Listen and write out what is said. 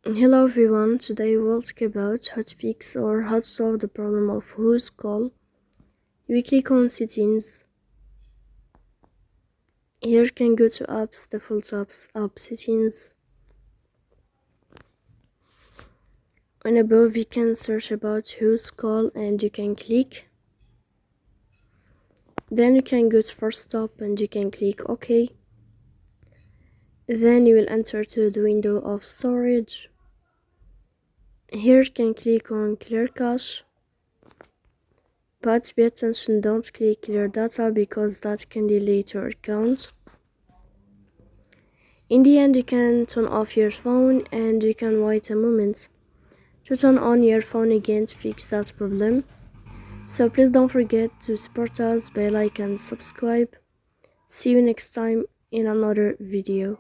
Hello everyone, today we'll talk about how to fix or how to solve the problem of Whoscall. We click on settings. Here you can go to apps, default apps, app settings. And above you can search about Whoscall and you can click. Then you can go to first stop and you can click OK. Then you will enter to the window of storage. Here you can click on clear cache. But pay attention, don't click clear data because that can delete your account. In the end, you can turn off your phone and you can wait a moment to turn on your phone again to fix that problem. So please don't forget to support us by like and subscribe. See you next time in another video.